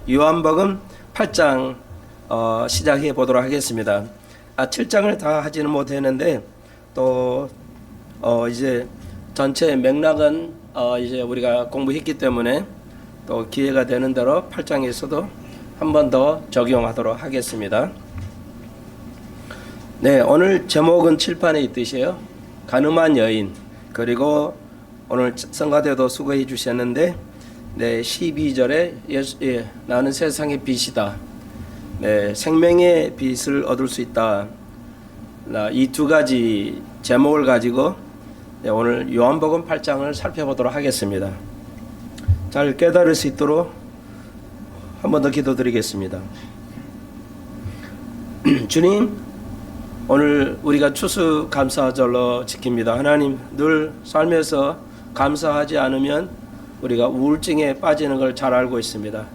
요한복음 8장 시작해 보도록 하겠습니다. 7장을 다 하지는 못했는데 또 이제 전체 맥락은 이제 우리가 공부했기 때문에 또 기회가 되는 대로 8장에서도 한 번 더 적용하도록 하겠습니다. 네, 오늘 제목은 칠판에 있듯이요. 가늠한 여인, 그리고 오늘 성가대도 수고해 주셨는데 네, 12절에 나는 세상의 빛이다. 네, 생명의 빛을 얻을 수 있다. 이 두 가지 제목을 가지고 네, 오늘 요한복음 8장을 살펴보도록 하겠습니다. 잘 깨달을 수 있도록 한 번 더 기도드리겠습니다. 주님, 오늘 우리가 추수감사절로 지킵니다. 하나님, 늘 삶에서 감사하지 않으면 우리가 우울증에 빠지는 걸 잘 알고 있습니다.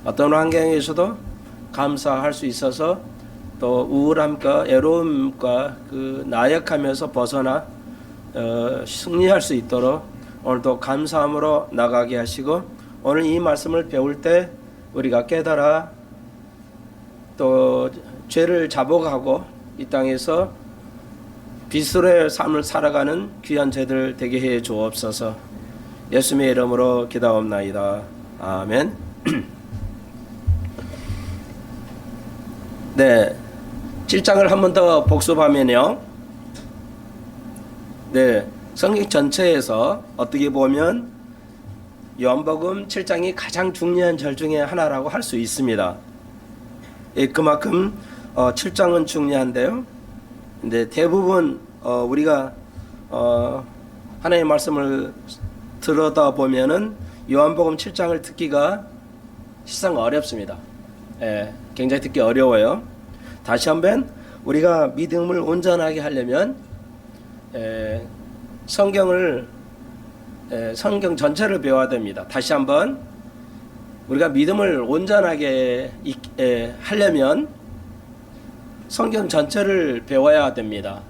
어떤 환경에서도 감사할 수 있어서 또 우울함과 애로움과 그 나약함에서 벗어나 승리할 수 있도록 오늘도 감사함으로 나가게 하시고, 오늘 이 말씀을 배울 때 우리가 깨달아 또 죄를 자복하고 이 땅에서 빛으로의 삶을 살아가는 귀한 죄들 되게 해 주옵소서. 예수님의 이름으로 기도하옵나이다. 아멘. 네, 7장을 한 번 더 복습하면요. 네, 성경 전체에서 어떻게 보면 요한복음 7장이 가장 중요한 절 중에 하나라고 할 수 있습니다. 그만큼 7장은 중요한데요. 근데 대부분 우리가 하나님의 말씀을 들여다보면은 요한복음 7장을 듣기가 실상 어렵습니다. 굉장히 듣기 어려워요. 다시 한번 우리가 믿음을 온전하게 하려면 성경 전체를 배워야 됩니다. 다시 한번 우리가 믿음을 온전하게 하려면 성경 전체를 배워야 됩니다.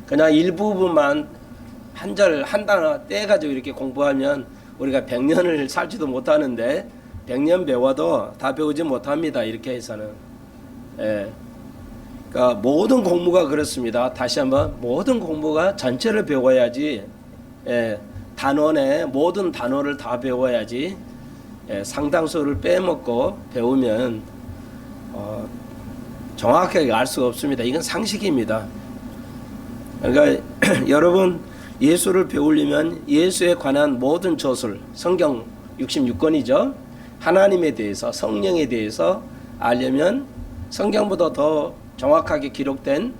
그냥 일부분만 한 절, 한 단어 떼가지고 이렇게 공부하면 우리가 100년을 살지도 못하는데 100년 배워도 다 배우지 못합니다. 이렇게 해서는. 그러니까 모든 공부가 그렇습니다. 다시 한번 모든 공부가 전체를 배워야지, 단원의 모든 단어를 다 배워야지, 상당수를 빼먹고 배우면 정확하게 알 수가 없습니다. 이건 상식입니다. 그러니까 여러분, 예수를 배우려면 예수에 관한 모든 저술, 성경 66권이죠. 하나님에 대해서, 성령에 대해서 알려면 성경보다 더 정확하게 기록된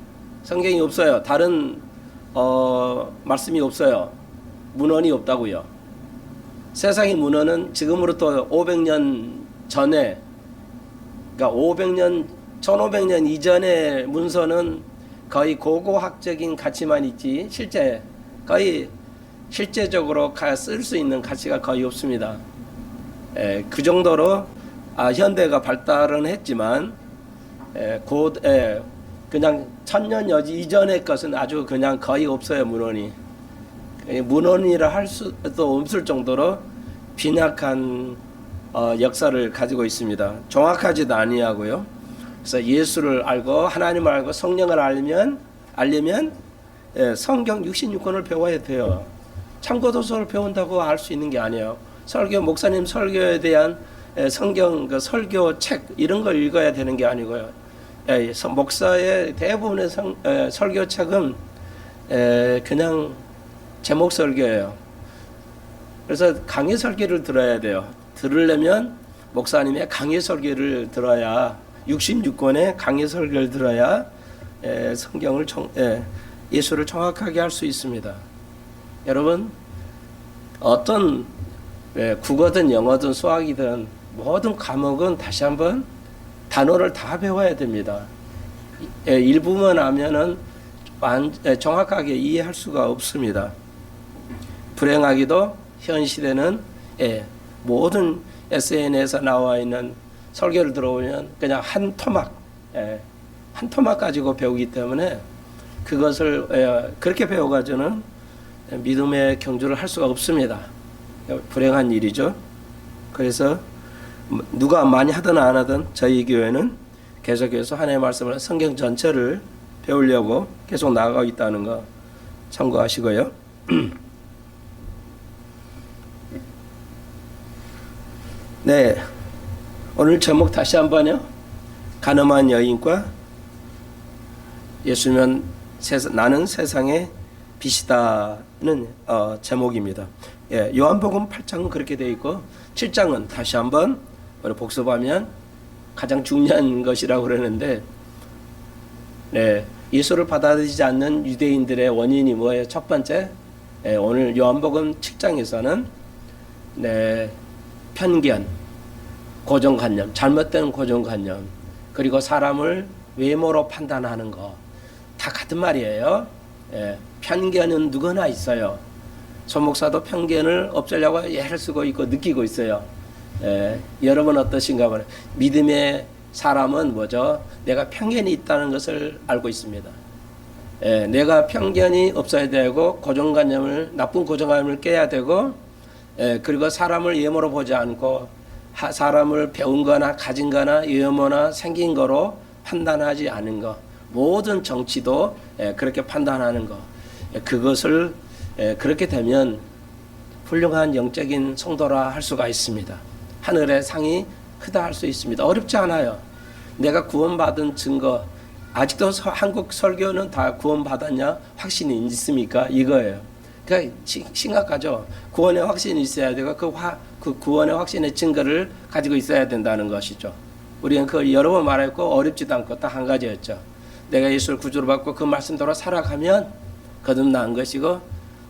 성경이 없어요. 다른 말씀이 없어요. 문헌이 없다고요. 세상의 문헌은 지금으로부터 500년 전에, 그러니까 1500년 이전의 문서는 거의 고고학적인 가치만 있지 거의 실제적으로 쓸 수 있는 가치가 거의 없습니다. 그 정도로 현대가 발달은 했지만 그냥 1000년 이전의 것은 아주 그냥 거의 없어요. 문헌이라 할 수도 없을 정도로 빈약한 역사를 가지고 있습니다. 정확하지도 아니하고요. 그래서 예수를 알고 하나님을 알고 성령을 알려면 성경 66권을 배워야 돼요. 참고도서를 배운다고 알 수 있는 게 아니에요. 목사님 설교에 대한 성경 설교 책 이런 걸 읽어야 되는 게 아니고요. 목사의 대부분의 설교 책은 그냥 제목 설교예요. 그래서 강의 설교를 들어야 돼요. 들으려면 목사님의 강의 설교를 들어야, 66권의 강의 설교를 들어야 성경을 예수를 정확하게 할 수 있습니다. 여러분, 어떤 국어든 영어든 수학이든 모든 과목은 다시 한번 단어를 다 배워야 됩니다. 일부만 하면은 정확하게 이해할 수가 없습니다. 불행하게도 현 시대는 모든 SNS에 나와 있는 설교를 들어보면 그냥 한 토막 가지고 배우기 때문에 그것을 그렇게 배워가지고는 믿음의 경주를 할 수가 없습니다. 불행한 일이죠. 그래서 누가 많이 하든 안 하든 저희 교회는 계속해서 하나님의 말씀을 성경 전체를 배우려고 계속 나아가고 있다는 거 참고하시고요. 네, 오늘 제목 다시 한번요. 가늠한 여인과 예수면 나는 세상의 빛이다는 제목입니다. 예, 요한복음 8장은 그렇게 되어 있고 7장은 다시 한번 우리 복습하면 가장 중요한 것이라고 그러는데, 네, 예수를 받아들이지 않는 유대인들의 원인이 뭐예요? 첫 번째, 오늘 요한복음 7장에서는 네, 편견, 고정관념, 잘못된 고정관념, 그리고 사람을 외모로 판단하는 거 다 같은 말이에요. 편견은 누구나 있어요. 손 목사도 편견을 없애려고 애를 쓰고 있고 느끼고 있어요. 여러분 어떠신가 봐요. 믿음의 사람은 뭐죠? 내가 편견이 있다는 것을 알고 있습니다. 내가 편견이 없어야 되고 나쁜 고정관념을 깨야 되고, 그리고 사람을 외모로 보지 않고 사람을 배운 거나 가진 거나 외모나 생긴 거로 판단하지 않은 거, 모든 정치도 그렇게 판단하는 거, 그것을 그렇게 되면 훌륭한 영적인 성도라 할 수가 있습니다. 하늘의 상이 크다 할 수 있습니다. 어렵지 않아요. 내가 구원받은 증거, 아직도 한국 설교는 다 구원받았냐? 확신이 있습니까? 이거예요. 그러니까 심각하죠. 구원의 확신이 있어야 되고 그 구원의 확신의 증거를 가지고 있어야 된다는 것이죠. 우리는 그 여러 번 말했고 어렵지도 않고 딱 한 가지였죠. 내가 예수를 구주로 받고 그 말씀대로 살아가면 거듭난 것이고,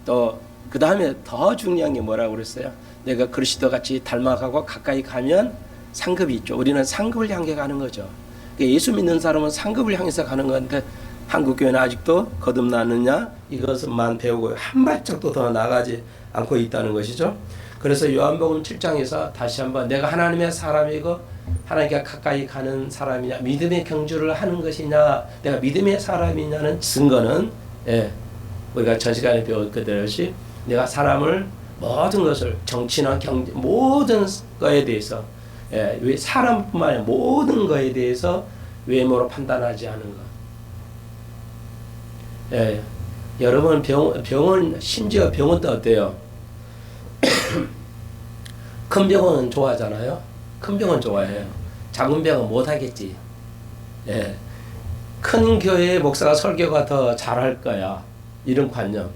또 그 다음에 더 중요한 게 뭐라고 그랬어요? 내가 그리스도 같이 닮아가고 가까이 가면 상급이 있죠. 우리는 상급을 향해 가는 거죠. 예수 믿는 사람은 상급을 향해서 가는 건데 한국교회는 아직도 거듭나느냐 이것만 배우고 한 발짝도 더 나가지 않고 있다는 것이죠. 그래서 요한복음 7장에서 다시 한번 내가 하나님의 사람이고 하나님께 가까이 가는 사람이냐, 믿음의 경주를 하는 것이냐, 내가 믿음의 사람이냐는 증거는, 우리가 전 시간에 배웠듯이 내가 사람을 모든 것을 정치나 경제 모든 거에 대해서, 사람뿐만 아니라 모든 거에 대해서 외모로 판단하지 않은 것. 여러분 병원 심지어 병원도 어때요? 큰 병원은 좋아하잖아요. 큰 병원 좋아해요. 작은 병원 못하겠지. 큰 교회의 목사가 설교가 더 잘할 거야. 이런 관념.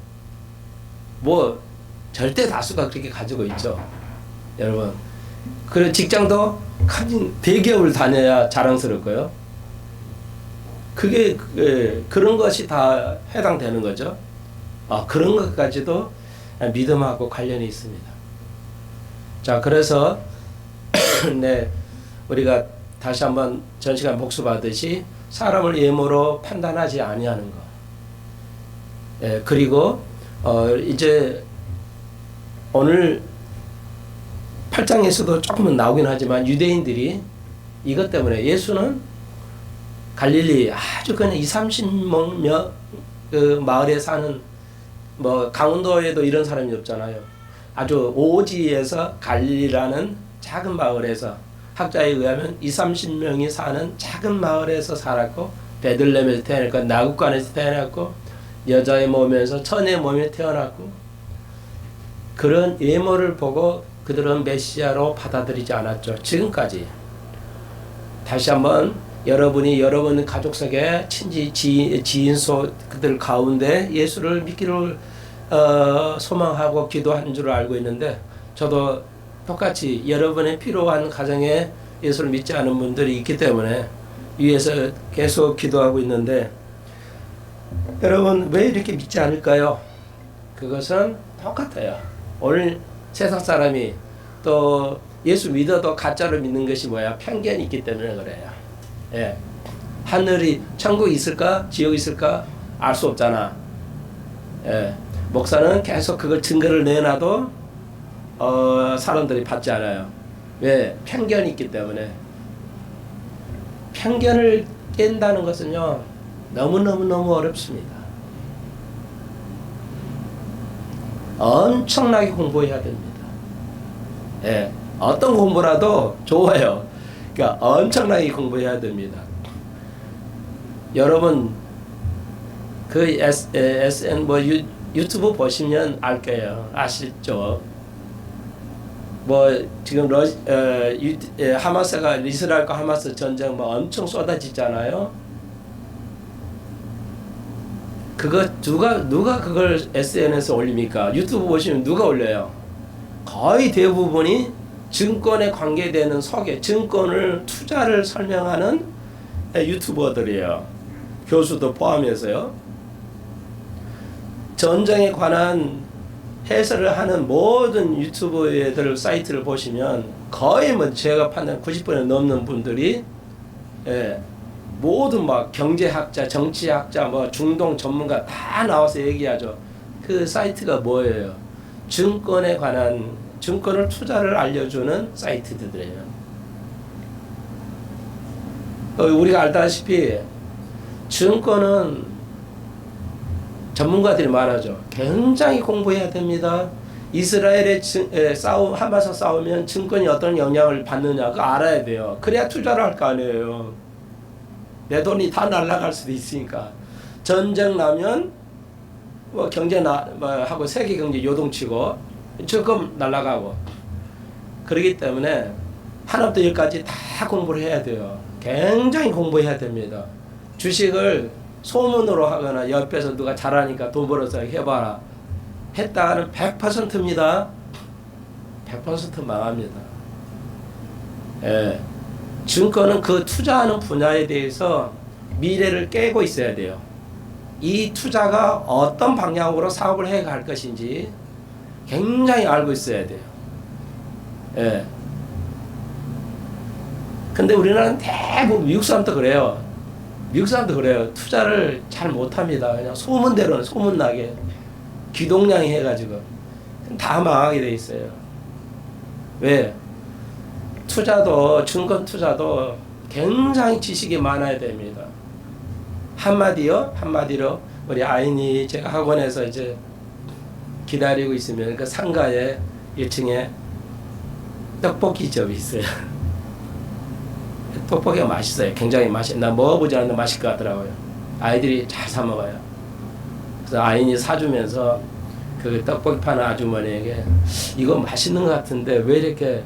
뭐 절대 다수가 그렇게 가지고 있죠. 여러분. 그리고 직장도 큰 대기업을 다녀야 자랑스럽고요. 그게 그런 것이 다 해당되는 거죠. 그런 것까지도 믿음하고 관련이 있습니다. 자, 그래서 네, 우리가 다시 한번 전 시간 복습하듯이 사람을 외모로 판단하지 아니하는 것. 그리고 이제 오늘 8장에서도 조금은 나오긴 하지만 유대인들이 이것 때문에 예수는 갈릴리 아주 그냥 20-30명 그 마을에 사는, 뭐 강원도에도 이런 사람이 없잖아요. 아주 오지에서 갈릴리라는 작은 마을에서, 학자에 의하면 20-30명이 사는 작은 마을에서 살았고, 베들레헴에서 태어났고, 나국간에서 태어났고, 여자의 몸에서 천의 몸에 태어났고, 그런 외모를 보고 그들은 메시아로 받아들이지 않았죠. 지금까지. 다시 한번 여러분이 여러분 가족 속에 친지 지인 그들 가운데 예수를 믿기를 소망하고 기도한 줄 알고 있는데, 저도 똑같이 여러분의 필요한 가정에 예수를 믿지 않은 분들이 있기 때문에 위에서 계속 기도하고 있는데, 여러분 왜 이렇게 믿지 않을까요? 그것은 똑같아요. 오늘 세상 사람이 또 예수 믿어도 가짜로 믿는 것이 뭐야? 편견이 있기 때문에 그래요. 하늘이 천국이 있을까? 지옥이 있을까? 알 수 없잖아. 목사는 계속 그걸 증거를 내놔도 사람들이 받지 않아요. 왜? 편견이 있기 때문에. 편견을 깬다는 것은요, 너무너무 어렵습니다. 엄청나게 공부해야 됩니다. 어떤 공부라도 좋아요. 그러니까 엄청나게 공부해야 됩니다. 여러분 그 SN 뭐 유튜브 보시면 알 거예요. 아시죠? 뭐 지금 하마스가 이스라엘과 하마스 전쟁 뭐 엄청 쏟아지잖아요. 그거 누가 그걸 SNS에 올립니까? 유튜브 보시면 누가 올려요? 거의 대부분이 증권에 관계되는 증권을 투자를 설명하는 유튜버들이에요. 교수도 포함해서요. 전쟁에 관한 해설을 하는 모든 유튜브들 사이트를 보시면 거의 뭐 제가 판단 90% 넘는 분들이 모든 막 경제학자, 정치학자, 뭐 중동 전문가 다 나와서 얘기하죠. 그 사이트가 뭐예요? 증권에 관한 증권을 투자를 알려주는 사이트들이에요. 우리가 알다시피 증권은 전문가들이 말하죠. 굉장히 공부해야 됩니다. 이스라엘의 하마스 싸우면 증권이 어떤 영향을 받느냐 그거 알아야 돼요. 그래야 투자를 할 거 아니에요. 내 돈이 다 날아갈 수도 있으니까. 전쟁 나면 뭐 경제 하고 세계 경제 요동치고 증권 날아가고 그렇기 때문에 하나부터 열까지 다 공부를 해야 돼요. 굉장히 공부해야 됩니다. 주식을 소문으로 하거나 옆에서 누가 잘하니까 돈 벌어서 해봐라 했다가는 100%입니다. 100% 망합니다. 예. 증권은 그 투자하는 분야에 대해서 미래를 깨고 있어야 돼요. 이 투자가 어떤 방향으로 사업을 해갈 것인지 굉장히 알고 있어야 돼요. 예. 근데 우리나라는 대부분 미국 사람도 그래요. 미국 사람도 그래요. 투자를 잘 못합니다. 그냥 소문대로는 소문나게 기동량이 해가지고 다 망하게 돼 있어요. 왜? 증권 투자도 굉장히 지식이 많아야 됩니다. 한마디로 우리 아인이 제가 학원에서 이제 기다리고 있으면 그 상가에 1층에 떡볶이집이 있어요. 떡볶이가 맛있어요. 굉장히 나 먹어보지 않는데 맛있을 것 같더라고요. 아이들이 잘 사 먹어요. 그래서 아인이 사주면서 그 떡볶이 파는 아주머니에게 이거 맛있는 것 같은데 왜 이렇게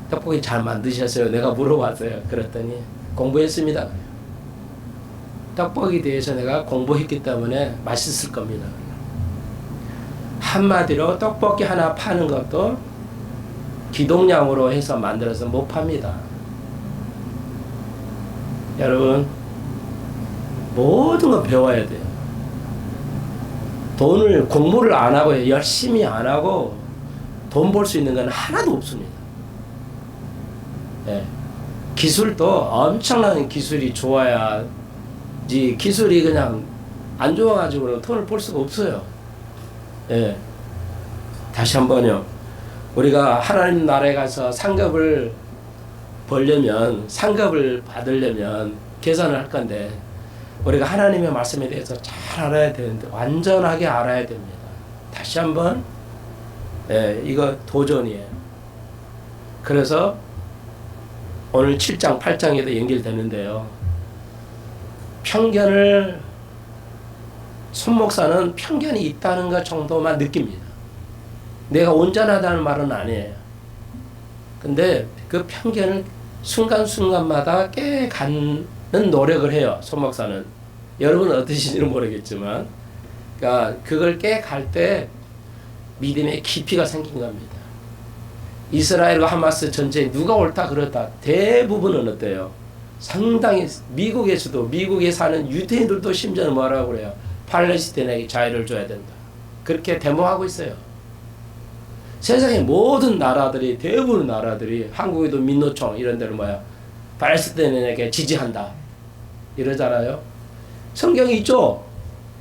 떡볶이 잘 만드셨어요? 내가 물어봤어요. 그랬더니 공부했습니다. 떡볶이에 대해서 내가 공부했기 때문에 맛있을 겁니다. 한마디로 떡볶이 하나 파는 것도 기동량으로 해서 만들어서 못 팝니다. 여러분 모든 거 배워야 돼요. 공부를 안 하고 열심히 안 하고 돈 벌 수 있는 건 하나도 없습니다. 예. 기술도 엄청난 기술이 좋아야지 기술이 그냥 안 좋아가지고 돈을 벌 수가 없어요. 예. 다시 한번요. 우리가 하나님 나라에 가서 상급을 받으려면 계산을 할 건데 우리가 하나님의 말씀에 대해서 잘 알아야 되는데 완전하게 알아야 됩니다. 다시 한번 이거 도전이에요. 그래서 오늘 7장 8장에도 연결되는데요. 손 목사는 편견이 있다는 것 정도만 느낍니다. 내가 온전하다는 말은 아니에요. 근데 그 편견을 순간순간마다 깨가는 노력을 해요. 손 목사는. 여러분은 어떠신지는 모르겠지만 그러니까 그걸 깨갈 때 믿음의 깊이가 생긴 겁니다. 이스라엘과 하마스 전쟁 누가 옳다 그렇다 대부분은 어때요? 상당히 미국에서도 미국에 사는 유대인들도 심지어는 뭐라고 그래요? 팔레스타인에게 자유를 줘야 된다. 그렇게 데모하고 있어요. 세상의 모든 나라들이 대부분 나라들이 한국에도 민노총 이런 데로 팔레스타인에게 지지한다 이러잖아요. 성경이 있죠.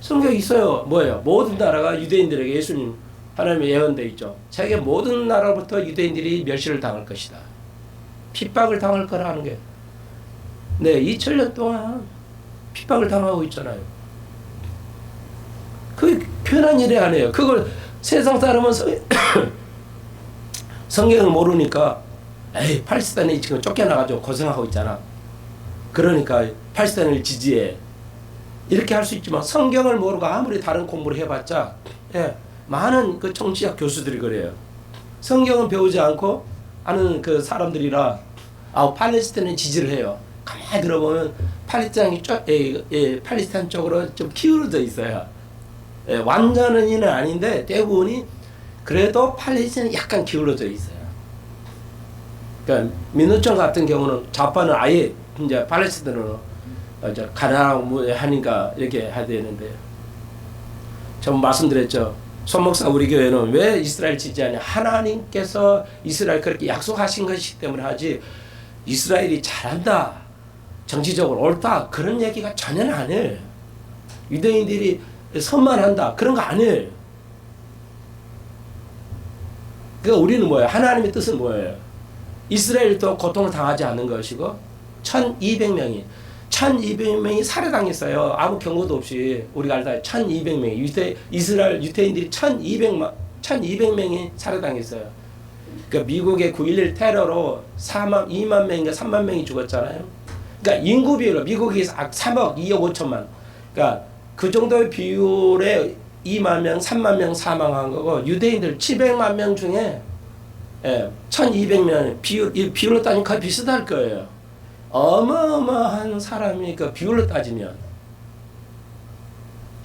성경이 있어요. 뭐예요? 모든 나라가 유대인들에게 예수님 하나님의 예언돼 있죠. 세계 모든 나라부터 유대인들이 멸시를 당할 것이다. 핍박을 당할 거라는 게. 네, 2000년 동안 핍박을 당하고 있잖아요. 그게 편한 일이 아니에요. 그걸 세상 사람은 성경을 모르니까 에이 팔레스타인이 지금 쫓겨나가지고 고생하고 있잖아. 그러니까 팔레스타인을 지지해. 이렇게 할 수 있지만 성경을 모르고 아무리 다른 공부를 해봤자 많은 그 정치학 교수들이 그래요. 성경은 배우지 않고 아는 그 사람들이라 팔레스타인을 지지를 해요. 가만히 들어보면 팔레스타인 쪽으로 좀 기울어져 있어요. 완전히는 아닌데 대부분이 그래도 팔레스타인은 약간 기울어져 있어요. 그러니까 민노총 같은 경우는 좌파는 아예 이제 팔레스타인으로 가나하고 하니까 이렇게 해야 되는데, 전 말씀드렸죠. 손 목사 우리 교회는 왜 이스라엘 지지하냐? 하나님께서 이스라엘 그렇게 약속하신 것이기 때문에 하지, 이스라엘이 잘한다, 정치적으로 옳다 그런 얘기가 전혀 아니에요. 유대인들이 선만한다 그런 거 아니에요. 그러니까 우리는 뭐예요? 하나님의 뜻은 뭐예요? 이스라엘도 고통을 당하지 않는 것이고 1200명이 살해당했어요. 아무 경고도 없이. 우리가 알다 1200명이 이스라엘 유태인들이 1200명이 살해당했어요. 그러니까 미국의 9.11 테러로 2만 명인가 3만 명이 죽었잖아요. 그러니까 인구 비율로 미국이 3억 2억 5천만, 그러니까 그 정도의 비율에 2만 명 3만 명 사망한 거고, 유대인들 700만 명 중에 1200명 비율로 따지면 거의 비슷할 거예요. 어마어마한 사람이 그 비율로 따지면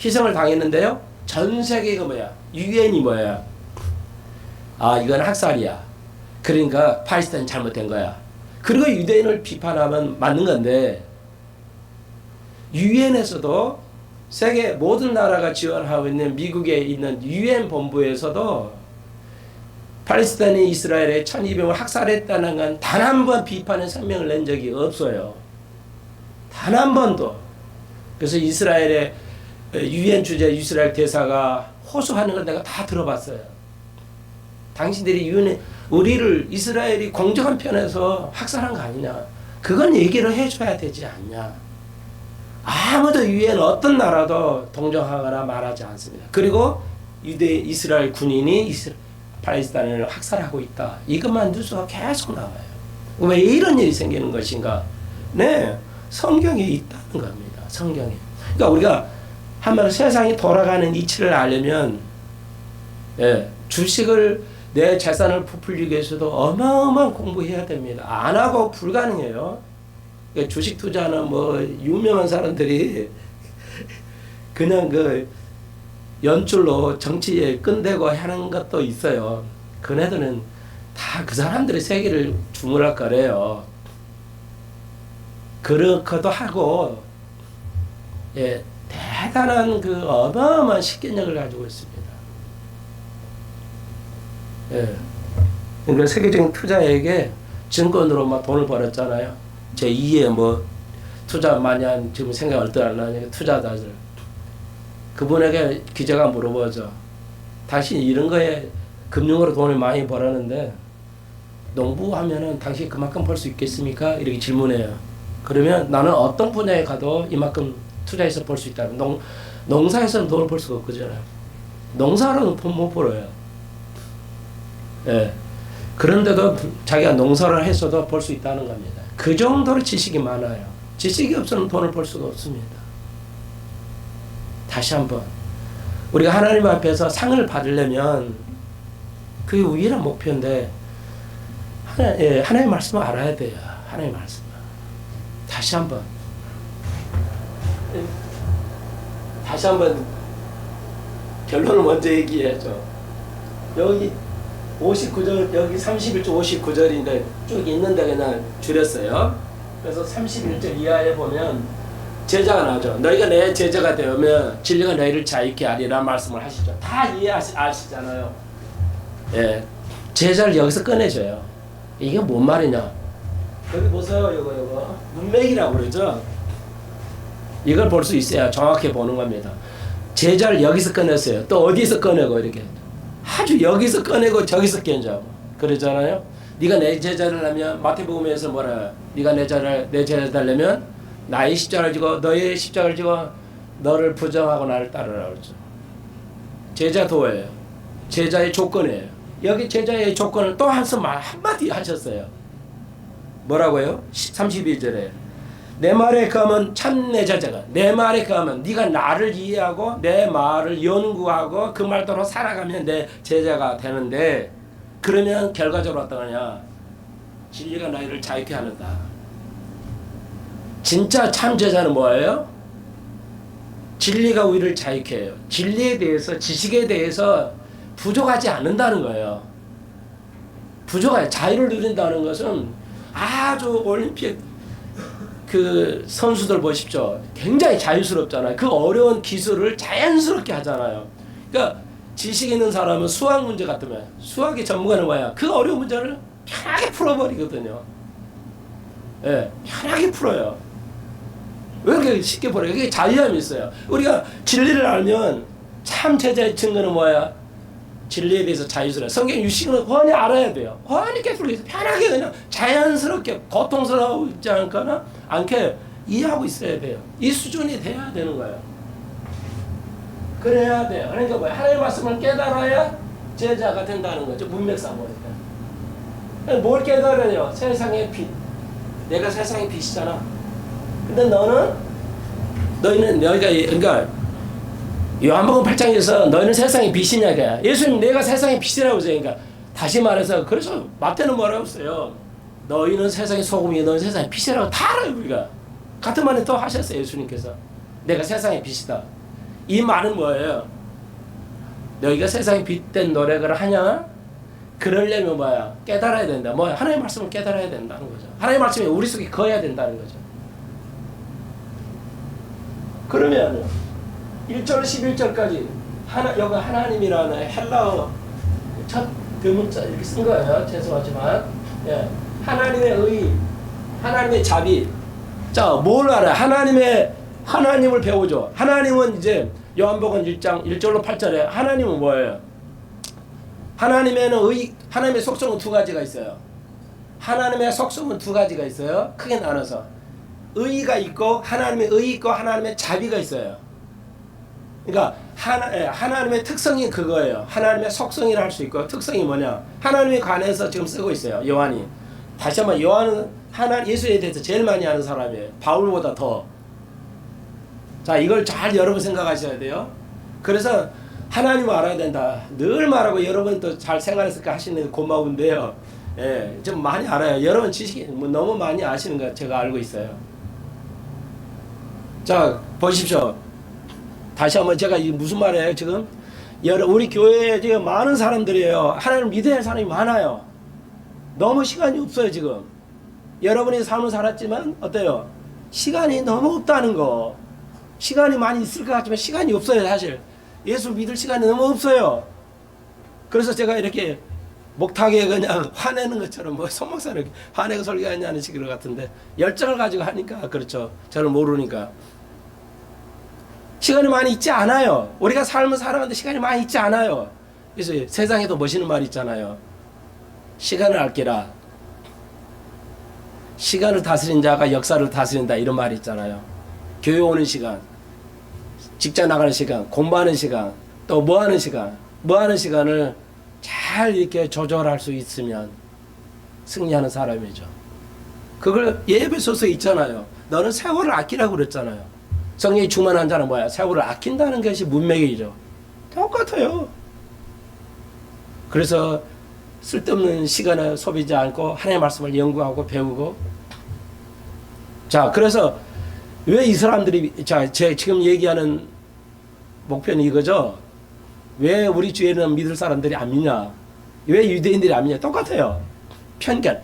희생을 당했는데요. 전 세계가 뭐야? 유엔이 뭐야? 이건 학살이야. 그러니까 팔레스타인 잘못된 거야. 그리고 유대인을 비판하면 맞는 건데, 유엔에서도 세계 모든 나라가 지원하고 있는 미국에 있는 유엔 본부에서도 팔레스타인이 이스라엘에 1200명을 학살했다는 건 단 한 번 비판의声明을 낸 적이 없어요. 단 한 번도. 그래서 이스라엘의 유엔 주재 이스라엘 대사가 호소하는 걸 내가 다 들어봤어요. 당신들이 우리를 이스라엘이 공정한 편에서 학살한 거 아니냐, 그건 얘기를 해줘야 되지 않냐. 아무도 유엔 어떤 나라도 동정하거나 말하지 않습니다. 그리고 이스라엘 군인이 팔레스타인을 학살하고 있다, 이것만 뉴스가 계속 나와요. 왜 이런 일이 생기는 것인가? 성경에 있다는 겁니다. 성경에. 그러니까 우리가 한번 세상이 돌아가는 이치를 알려면 주식을, 내 재산을 부풀리기 위해서도 어마어마한 공부해야 됩니다. 안 하고 불가능해요. 그러니까 주식 투자는 뭐 유명한 사람들이 그냥 그 연줄로 정치에 끈대고 하는 것도 있어요. 그네들은 다 그 사람들의 세계를 주문할 거래요. 그렇기도 하고, 대단한 그 어마어마한 식견력을 가지고 있습니다. 그러니까 세계적인 투자에게 증권으로 막 돈을 벌었잖아요. 제 2의 뭐 투자 많이 한, 지금 생각 얼떨 안 나니까 투자자들. 그분에게 기자가 물어보죠. 당신 이런 거에 금융으로 돈을 많이 벌었는데 농부하면은 당신 그만큼 벌 수 있겠습니까? 이렇게 질문해요. 그러면 나는 어떤 분야에 가도 이만큼 투자해서 벌 수 있다. 농사에서는 돈을 벌 수가 없거든요. 농사로는 돈 못 벌어요. 그런데도 자기가 농사를 해서도 벌 수 있다는 겁니다. 그 정도로 지식이 많아요. 지식이 없으면 돈을 벌 수가 없습니다. 다시 한번, 우리가 하나님 앞에서 상을 받으려면 그게 유일한 목표인데, 하나님의 말씀을 알아야 돼요. 하나님의 말씀. 다시 한번 결론을 먼저 얘기해야죠. 여기 59절, 여기 31절 59절인데 쭉 있는데 그냥 줄였어요. 그래서 31절 이하에 보면 제자가 나오죠. 너희가 내 제자가 되면 진리가 너희를 자유케 하리라 말씀을 하시죠. 다 이해하시잖아요. 제자를 여기서 꺼내줘요. 이게 뭔 말이냐? 여기 보세요. 이거 문맥이라고 그러죠. 이걸 볼 수 있어야 정확히 보는 겁니다. 제자를 여기서 꺼냈어요. 또 어디서 꺼내고 이렇게 아주 여기서 꺼내고 저기서 깨자고 그러잖아요. 네가 내 제자를 하면, 마태복음에서 뭐라, 네가 내 제자 되려면 나의 십자가를 지고 너의 십자가를 지고 너를 부정하고 나를 따르라 그러죠. 제자 도예요. 제자의 조건이에요. 여기 제자의 조건을 또 한마디 하셨어요. 뭐라고요? 32절에 내 말에 거하면 참 내 제자가, 내 말에 거하면 네가 나를 이해하고 내 말을 연구하고 그 말대로 살아가면 내 제자가 되는데, 그러면 결과적으로 어떠냐? 진리가 너희를 자유케 하는다. 진짜 참 제자는 뭐예요? 진리가 우리를 자유케 해요. 진리에 대해서, 지식에 대해서 부족하지 않는다는 거예요. 부족해. 자유를 누린다는 것은 아주 올림픽 그 선수들 보십시오. 굉장히 자유스럽잖아요. 그 어려운 기술을 자연스럽게 하잖아요. 그러니까 지식 있는 사람은 수학 문제 같으면, 수학의 전문가는 뭐야? 그 어려운 문제를 편하게 풀어버리거든요. 예, 편하게 풀어요. 왜 이렇게 쉽게 풀어요? 그게 자유함이 있어요. 우리가 진리를 알면 참 제자의 증거는 뭐야? 진리에 대해서 자유스러워. 성경 유식은 훤히 알아야 돼요. 훤히 깨닫고 편하게 그냥 자연스럽게 고통스러우지 않게 이해하고 있어야 돼요. 이 수준이 돼야 되는 거예요. 그래야 돼요. 그러니까 뭐야? 하나님의 말씀을 깨달아야 제자가 된다는 거죠. 문맥상으로니까. 뭘 깨달아요? 세상의 빛. 내가 세상의 빛이잖아. 근데 너희는 그러니까 요한복음 8장에서 너희는 세상의 빛이냐 이거야. 예수님 내가 세상의 빛이라고 하세요. 그러니까 다시 말해서, 그래서 마태는 뭐라고 했어요? 너희는 세상의 소금이고 너희는 세상의 빛이라고 다 알아요. 우리가 같은 말을 또 하셨어요. 예수님께서 내가 세상의 빛이다. 이 말은 뭐예요? 너희가 세상에 빛된 노력을 하냐? 그러려면 뭐야? 깨달아야 된다. 뭐야? 하나님의 말씀을 깨달아야 된다는 거죠. 하나님의 말씀이 우리 속에 거해야 된다는 거죠. 그러면 1절 11절까지 여기 하나님이라는 헬라어 첫 그 문자 이렇게 쓴 거예요. 죄송하지만, 예. 하나님의 의, 하나님의 자비. 자, 뭘 알아요? 하나님을 배우죠. 하나님은 이제 요한복음 1장 1절로 8절에 하나님은 뭐예요? 하나님의 속성은 두 가지가 있어요. 하나님의 속성은 두 가지가 있어요. 크게 나눠서 의가 있고, 하나님의 의 있고 하나님의 자비가 있어요. 그러니까 하나님의 특성이 그거예요. 하나님의 속성이라 할 수 있고, 특성이 뭐냐? 하나님에 관해서 지금 쓰고 있어요. 요한이. 다시 한번, 요한은 예수에 대해서 제일 많이 아는 사람이에요. 바울보다 더. 자, 이걸 잘 여러분 생각하셔야 돼요. 그래서 하나님을 알아야 된다. 늘 말하고 여러분 또 잘 생활했을까 하시는 고마운데요. 예, 좀 많이 알아요. 여러분 지식이 너무 많이 아시는 거 제가 알고 있어요. 자, 보십시오. 다시 한번 제가 무슨 말이에요 지금? 우리 교회에 지금 많은 사람들이에요. 하나님을 믿어야 할 사람이 많아요. 너무 시간이 없어요 지금. 여러분이 삶을 살았지만 어때요? 시간이 너무 없다는 거. 시간이 많이 있을 것 같지만 시간이 없어요 사실. 예수 믿을 시간이 너무 없어요. 그래서 제가 이렇게 목탁에 그냥 화내는 것처럼, 뭐 손목사를 화내고 설교하냐는 식으로 같은데, 열정을 가지고 하니까 그렇죠. 저를 모르니까. 시간이 많이 있지 않아요. 우리가 삶을 살아가는데 시간이 많이 있지 않아요. 그래서 세상에도 멋있는 말이 있잖아요. 시간을 아끼라. 시간을 다스린 자가 역사를 다스린다, 이런 말이 있잖아요. 교회 오는 시간, 직장 나가는 시간, 공부하는 시간, 또 뭐 하는 시간을 잘 이렇게 조절할 수 있으면 승리하는 사람이죠. 그걸 예배소서에 있잖아요. 너는 세월을 아끼라고 그랬잖아요. 성령이 충만한 자는 뭐야? 세월을 아낀다는 것이 문맥이죠. 똑같아요. 그래서 쓸데없는 시간을 소비하지 않고 하나님의 말씀을 연구하고 배우고. 자, 그래서 왜 이 사람들이, 자, 제 지금 얘기하는 목표는 이거죠. 왜 우리 주에는 믿을 사람들이 안 믿냐? 왜 유대인들이 안 믿냐? 똑같아요. 편견이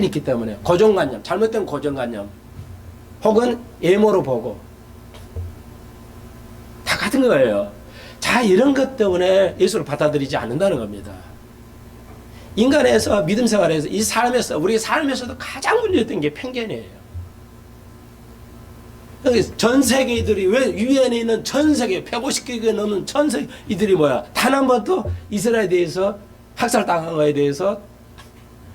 있기 때문에. 고정관념, 잘못된 고정관념, 혹은 예모로 보고, 다 같은 거예요. 자, 이런 것 때문에 예수를 받아들이지 않는다는 겁니다. 인간에서 믿음 생활에서, 이 삶에서, 우리 삶에서도 가장 문제였던 게 편견이에요. 전 세계들이, 왜 유엔에 있는 전 세계 150개국에 넘는 전 세계 이들이 뭐야? 단 한 번도 이스라엘에 대해서 학살당한 거에 대해서,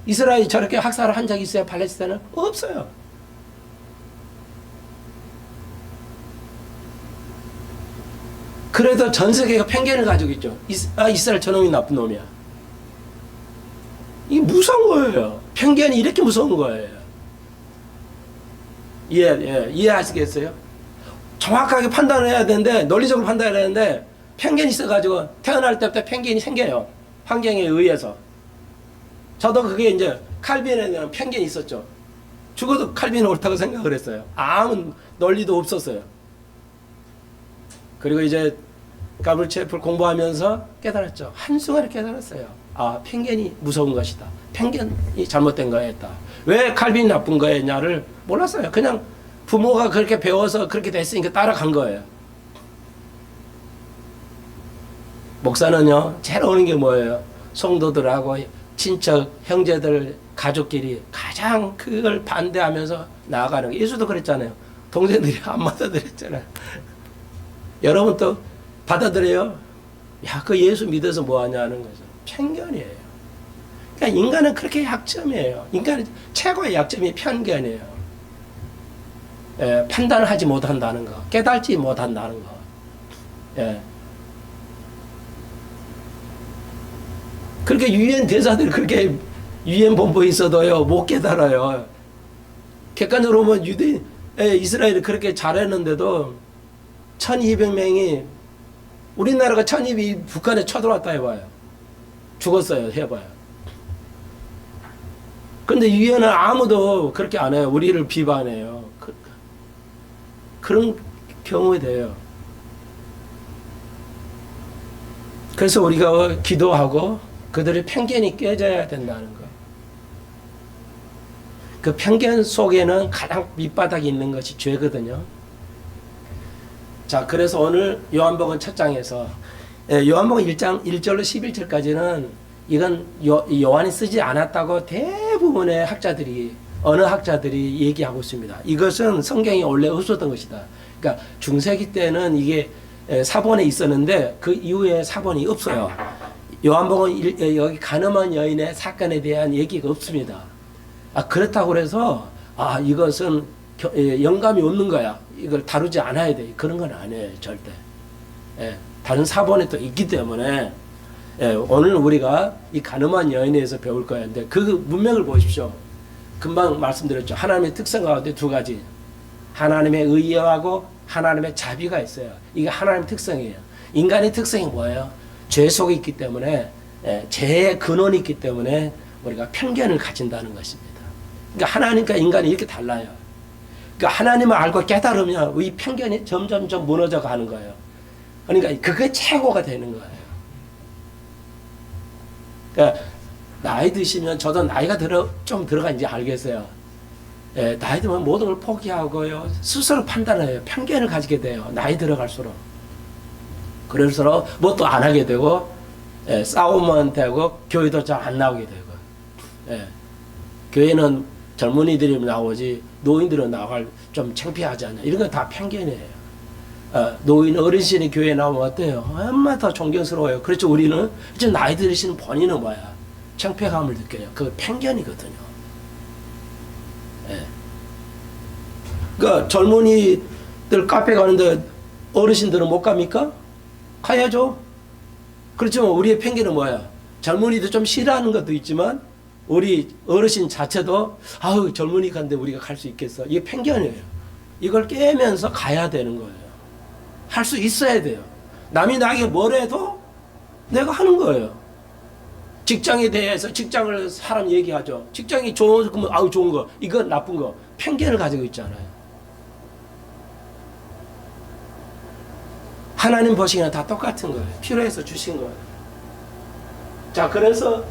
이스라엘이 저렇게 학살을 한 적이 있어요? 팔레스타인은? 없어요. 그래도 전 세계가 편견을 가지고 있죠. 이스라엘 저놈이 나쁜 놈이야. 이게 무서운 거예요. 편견이 이렇게 무서운 거예요. 이해하시겠어요? 정확하게 판단을 해야 되는데, 논리적으로 판단을 해야 되는데, 편견이 있어가지고 태어날 때부터 편견이 생겨요. 환경에 의해서. 저도 그게 이제 칼빈에 대한 편견이 있었죠. 죽어도 칼빈은 옳다고 생각을 했어요. 아무 논리도 없었어요. 그리고 이제 가브리엘 공부하면서 깨달았죠. 한순간에 깨달았어요. 아, 편견이 무서운 것이다. 편견이 잘못된 거였다. 왜 칼빈이 나쁜 거였냐를 몰랐어요. 그냥 부모가 그렇게 배워서 그렇게 됐으니까 따라간 거예요. 목사는요, 제일 오는 게 뭐예요? 성도들하고 친척, 형제들, 가족끼리 가장 그걸 반대하면서 나아가는 거. 예수도 그랬잖아요. 동생들이 안 받아들였잖아요. 여러분 또 받아들여요? 야, 그 예수 믿어서 뭐 하냐는 거죠. 편견이에요. 그러니까 인간은 그렇게 약점이에요. 인간의 최고의 약점이 편견이에요. 판단을 하지 못한다는 거, 깨달지 못한다는 거. 그렇게 유엔 대사들이 그렇게 유엔 본부에 있어도요, 못 깨달아요. 객관적으로 보면 이스라엘이 그렇게 잘했는데도 1200명이, 우리나라가 1200이 북한에 쳐들어왔다 해봐요. 죽었어요. 해봐요. 근데 유엔은 아무도 그렇게 안 해요. 우리를 비판해요. 그런 경우에 돼요. 그래서 우리가 기도하고 그들의 편견이 깨져야 된다는 거예요. 그 편견 속에는 가장 밑바닥이 있는 것이 죄거든요. 자, 그래서 오늘 요한복음 첫 장에서 요한복음 1장 1절로 11절까지는 이건 요한이 쓰지 않았다고 대부분의 학자들이, 어느 학자들이 얘기하고 있습니다. 이것은 성경에 원래 없었던 것이다. 그러니까 중세기 때는 이게 사본에 있었는데 그 이후에 사본이 없어요. 요한복음 여기 가늠한 여인의 사건에 대한 얘기가 없습니다. 그렇다고 해서 이것은 영감이 없는 거야. 이걸 다루지 않아야 돼. 그런 건 아니에요. 절대. 다른 사본에 또 있기 때문에 오늘 우리가 이 가늠한 여인에 대해서 배울 거예요. 근데 그 문맥을 보십시오. 금방 말씀드렸죠. 하나님의 특성 가운데 두 가지. 하나님의 의하고 하나님의 자비가 있어요. 이게 하나님의 특성이에요. 인간의 특성이 뭐예요? 죄 속에 있기 때문에, 죄의 근원이 있기 때문에 우리가 편견을 가진다는 것입니다. 그러니까 하나님과 인간이 이렇게 달라요. 그러니까 하나님을 알고 깨달으면 이 편견이 점점점 무너져 가는 거예요. 그러니까 그게 최고가 되는 거예요. 그러니까 나이 드시면, 저도 나이가 좀 들어간지 알겠어요. 나이 들면 모든 걸 포기하고요, 스스로 판단해요. 편견을 가지게 돼요. 나이 들어갈수록. 그럴수록 뭐 또 안 하게 되고, 싸우면 되고, 교회도 잘 안 나오게 되고. 교회는 젊은이들이 나오지 노인들은 나갈 좀 창피하지 않냐. 이런 건 다 편견이에요. 노인 어르신이 교회에 나오면 어때요? 얼마나 더 존경스러워요. 그렇죠. 우리는 이제 나이 들으시는 본인은 뭐야? 창피함을 느껴요. 그거 편견이거든요. 그러니까 젊은이들 카페 가는데 어르신들은 못 갑니까? 가야죠. 그렇지만 우리의 편견은 뭐야? 젊은이도 좀 싫어하는 것도 있지만 우리 어르신 자체도 젊은이 간데 우리가 갈 수 있겠어. 이게 편견이에요. 이걸 깨면서 가야 되는 거예요. 할 수 있어야 돼요. 남이 나에게 뭐래도 내가 하는 거예요. 직장에 대해서, 직장을 사람 얘기하죠. 직장이 좋으면 좋은 거, 이건 나쁜 거, 편견을 가지고 있잖아요. 하나님 보시기에는 다 똑같은 거예요. 필요해서 주신 거예요. 자, 그래서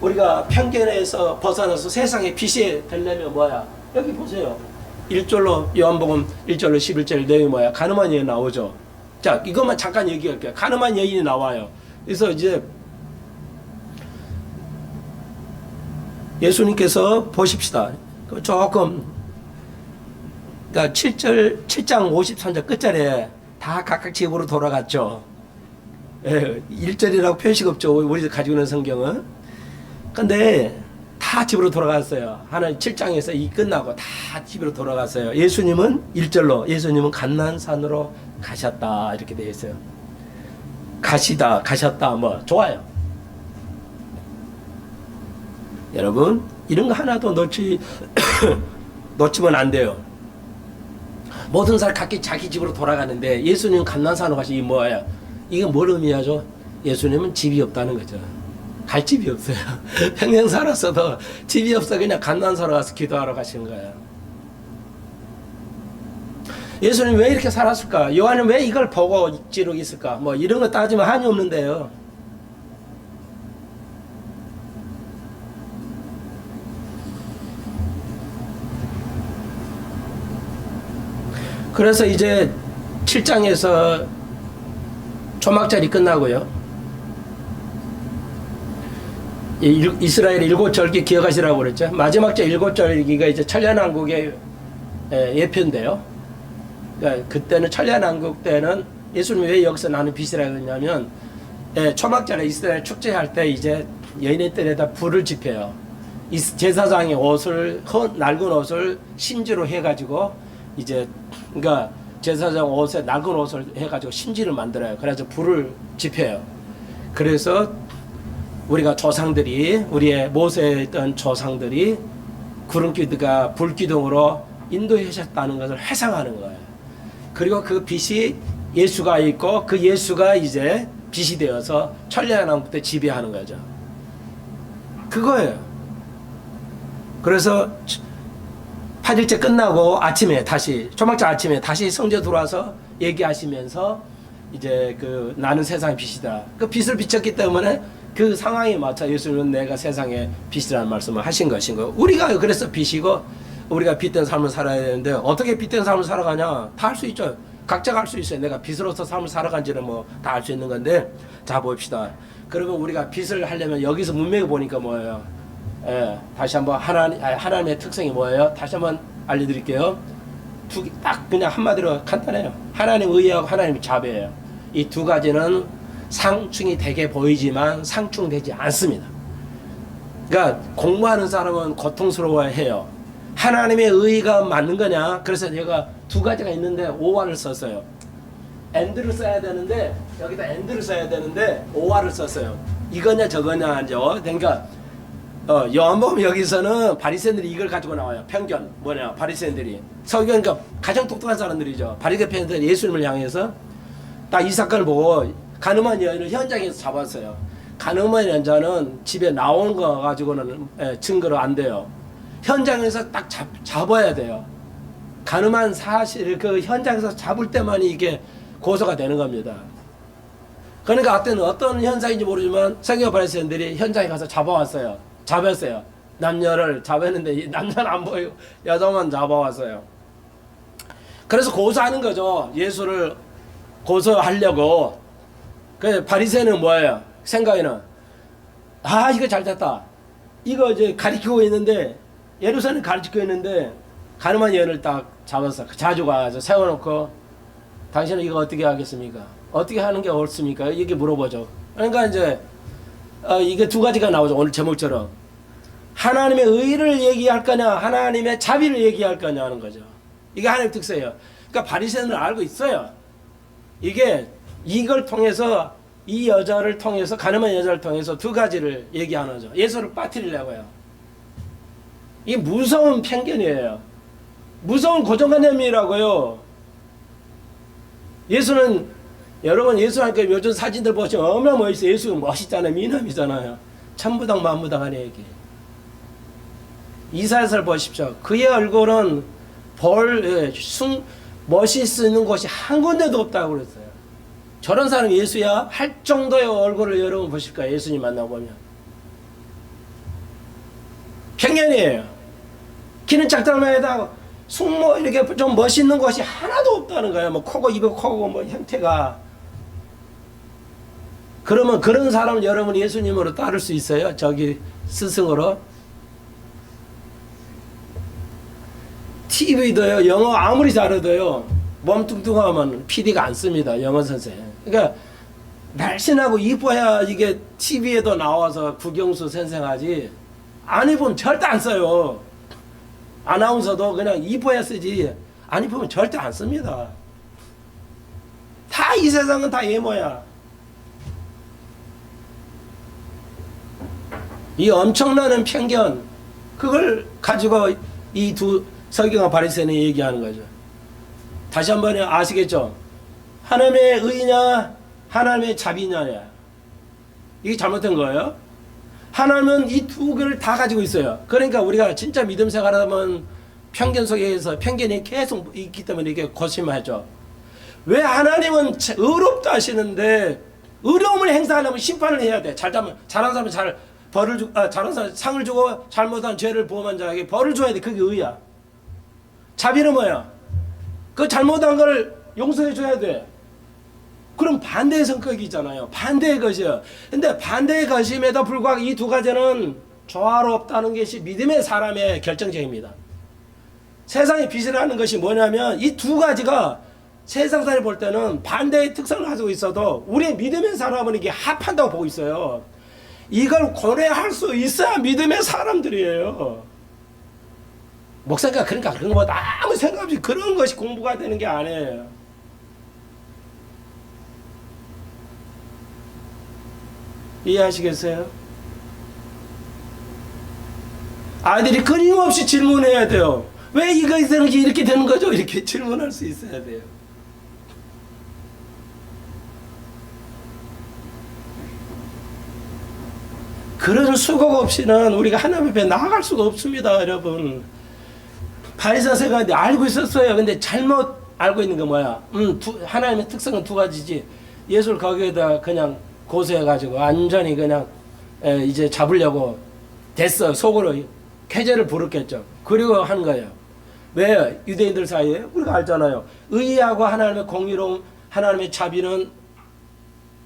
우리가 편견에서 벗어나서 세상의 빛이 되려면 뭐야? 여기 보세요. 1절로, 요한복음 1절로 11절 내용이 뭐야? 가늠한 여인 나오죠. 자, 이것만 잠깐 얘기할게요. 가늠한 여인이 나와요. 그래서 이제 예수님께서 보십시다. 조금, 그러니까 7장 53절 끝자리에 다 각각 집으로 돌아갔죠. 1절이라고 표시가 없죠. 우리가 가지고 있는 성경은. 근데 다 다 집으로 돌아갔어요. 하나님 7장에서 이 끝나고 다 집으로 돌아갔어요. 예수님은 1절로 예수님은 감난산으로 가셨다 이렇게 되어 있어요. 가셨다 뭐 좋아요. 여러분 이런 거 하나도 놓치면 안 돼요. 모든 사람 각기 자기 집으로 돌아가는데 예수님은 감난산으로 가시 이 뭐예요? 이게 뭘 의미하죠? 예수님은 집이 없다는 거죠. 갈 집이 없어요. 평생 살았어도 집이 없어 그냥 감난산으로 가서 기도하러 가신 거예요. 예수님 왜 이렇게 살았을까? 요한은 왜 이걸 보고 지르고 있을까? 뭐 이런 거 따지면 한이 없는데요. 그래서 이제 7장에서 초막절이 끝나고요. 이스라엘 7절기 기억하시라고 그랬죠. 마지막 절 7절기가 이제 천년왕국의 예표인데요. 그러니까 그때는 천년왕국 때는 예수님이 왜 여기서 나는 빛이라고 했냐면 초막절에 이스라엘 축제할 때 이제 여인의 뜰에다 불을 지펴요. 제사장의 옷을 낡은 옷을 심지로 해가지고 이제 그러니까 제사장 옷에 낡은 옷을 해가지고 심지를 만들어요. 그래서 불을 지펴요. 그래서 우리가 조상들이 우리의 모세에 있던 조상들이 구름기둥과 불기둥으로 인도하셨다는 것을 회상하는 거예요. 그리고 그 빛이 예수가 있고 그 예수가 이제 빛이 되어서 천년왕국 때 지배하는 거죠. 그거예요. 그래서 8일째 끝나고 아침에 다시 초막절 아침에 다시 성전 들어와서 얘기하시면서 이제 그 나는 세상의 빛이다. 그 빛을 비췄기 때문에 그 상황에 맞춰 예수님은 내가 세상의 빛이라는 말씀을 하신 것인 거예요. 우리가 그래서 빛이고 우리가 빛된 삶을 살아야 되는데 어떻게 빛된 삶을 살아가냐? 다 할 수 있죠. 각자가 할 수 있어요. 내가 빛으로서 삶을 살아간지는 뭐 다 알 수 있는 건데 자 봅시다. 그러면 우리가 빛을 하려면 여기서 문맥을 보니까 뭐예요? 다시 한번 하나님의 특성이 뭐예요? 다시 한번 알려드릴게요. 딱 그냥 한마디로 간단해요. 하나님 의하고 하나님이 자비예요. 이 두 가지는 상충이 되게 보이지만 상충되지 않습니다. 그러니까 공부하는 사람은 고통스러워해요. 하나님의 의가 맞는 거냐? 그래서 제가 두 가지가 있는데 오화를 썼어요. and를 써야 되는데 여기다 and를 써야 되는데 오화를 썼어요. 이거냐 저거냐죠. 그러니까 요한복음 여기서는 바리새인들이 이걸 가지고 나와요. 편견 뭐냐? 바리새인들이 그러니까 가장 똑똑한 사람들이죠. 바리새인들이 예수님을 향해서 딱 이 사건을 보고 가늠한 여인을 현장에서 잡았어요. 가늠한 여자는 집에 나온 거 가지고는 증거로 안 돼요. 현장에서 딱 잡아야 돼요. 가늠한 사실을 그 현장에서 잡을 때만 이게 고소가 되는 겁니다. 그러니까 어떤 현상인지 모르지만 성경 바리새인들이 현장에 가서 잡았어요. 남녀를 잡았는데 남자는 안 보이고 여자만 잡아왔어요. 그래서 고소하는 거죠. 예수를 고소하려고. 그 바리새인은 뭐예요? 생각에는 이거 잘 됐다. 이거 이제 가리키고 있는데 예루살렘 가리키고 있는데 가늠한 여인을 딱 잡았어. 자주 가서 세워놓고 당신은 이거 어떻게 하겠습니까? 어떻게 하는 게 옳습니까? 이렇게 물어보죠. 그러니까 이제 이게 두 가지가 나오죠. 오늘 제목처럼 하나님의 의를 얘기할 거냐 하나님의 자비를 얘기할 거냐 하는 거죠. 이게 하나님의 특성이에요. 그러니까 바리새인은 알고 있어요. 이걸 통해서 이 여자를 통해서 가늠한 여자를 통해서 두 가지를 얘기하는 거죠. 예수를 빠뜨리려고요. 이게 무서운 편견이에요. 무서운 고정관념이라고요. 예수는 여러분 예수하니까 요즘 사진들 보시면 얼마나 멋있어요. 예수가 멋있잖아요. 미남이잖아요. 천부당 만부당 하는 얘기. 이사야서를 보십시오. 그의 얼굴은 멋있는 곳이 한 군데도 없다고 그랬어요. 저런 사람이 예수야? 할 정도의 얼굴을 여러분 보실까요? 예수님 만나보면. 편견이에요. 키는 작다면에다 숙모 이렇게 좀 멋있는 것이 하나도 없다는 거예요. 뭐 코고 입고 코고 뭐 형태가. 그러면 그런 사람을 여러분 예수님으로 따를 수 있어요? 저기 스승으로? TV도요. 영어 아무리 잘해도요. 몸 뚱뚱하면 PD가 안 씁니다. 영어 선생. 그러니까 날씬하고 이뻐야 이게 TV에도 나와서 국영수 선생하지. 안 입으면 절대 안 써요. 아나운서도 그냥 입어야 쓰지 안 입으면 절대 안 씁니다. 다 이 세상은 다 예모야. 이 엄청나는 편견, 그걸 가지고 이 두 서기관 바리새인이 얘기하는 거죠. 다시 한번 아시겠죠? 하나님의 의냐 하나님의 자비냐냐, 이게 잘못된 거예요. 하나님은 이 두 개를 다 가지고 있어요. 그러니까 우리가 진짜 믿음 생활하면 편견 속에서 편견이 계속 있기 때문에 이게 고심하죠. 왜 하나님은 의롭다 하시는데 의로움을 행사하려면 심판을 해야 돼. 잘하는 사람은 잘하는 사람 상을 주고 잘못한 죄를 보험한 자에게 벌을 줘야 돼. 그게 의야. 자비는 뭐야? 그 잘못한 걸 용서해 줘야 돼. 그럼 반대의 성격이 있잖아요. 반대의 것이요. 근데 반대의 것임에도 불구하고 이 두 가지는 조화롭다는 것이 믿음의 사람의 결정적입니다. 세상의 빛이라는 것이 뭐냐면 이 두 가지가 세상 사람이 볼 때는 반대의 특성을 가지고 있어도 우리 믿음의 사람은 이게 합한다고 보고 있어요. 이걸 고려할 수 있어야 믿음의 사람들이에요. 목사가 그러니까 그런 것보다 아무 생각 없이 그런 것이 공부가 되는 게 아니에요. 이해하시겠어요? 아이들이 끊임없이 질문해야 돼요. 왜 이것이 이렇게 되는 거죠? 이렇게 질문할 수 있어야 돼요. 그런 수고가 없이는 우리가 하나님 앞에 나아갈 수가 없습니다, 여러분. 바리새인가 알고 있었어요. 근데 잘못 알고 있는 거 뭐야? 하나님의 특성은 두 가지지. 예수를 거기에다 그냥 고소해가지고 완전히 그냥 이제 잡으려고 됐어. 속으로 쾌재를 부르겠죠. 그리고 한 거예요. 왜? 유대인들 사이에 우리가 알잖아요. 의하고 하나님의 공의로움, 하나님의 자비는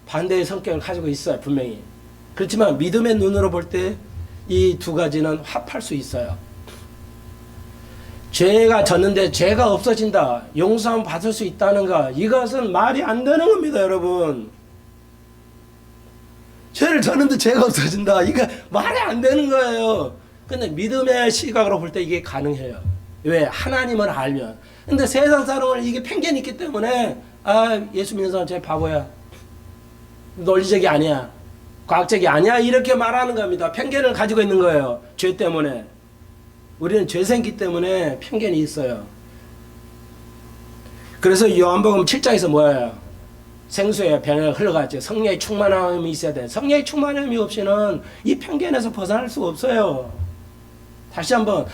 반대의 성격을 가지고 있어요, 분명히. 그렇지만 믿음의 눈으로 볼 때 이 두 가지는 합할 수 있어요. 죄가 졌는데 죄가 없어진다, 용서함 받을 수 있다는 거, 이것은 말이 안 되는 겁니다, 여러분. 죄를 졌는데 죄가 없어진다, 이거 말이 안 되는 거예요. 근데 믿음의 시각으로 볼 때 이게 가능해요. 왜? 하나님을 알면. 근데 세상 사람은 이게 편견이 있기 때문에 예수 믿는 사람 쟤 바보야, 논리적이 아니야, 과학적이 아니야, 이렇게 말하는 겁니다. 편견을 가지고 있는 거예요. 죄 때문에. 우리는 죄 생기 때문에 편견이 있어요. 그래서 요한복음 7장에서 뭐예요? 생수의 변화가 흘러갔죠. 성령의 충만함이 있어야 돼. 성령의 충만함이 없이는 이 편견에서 벗어날 수가 없어요. 다시 한번,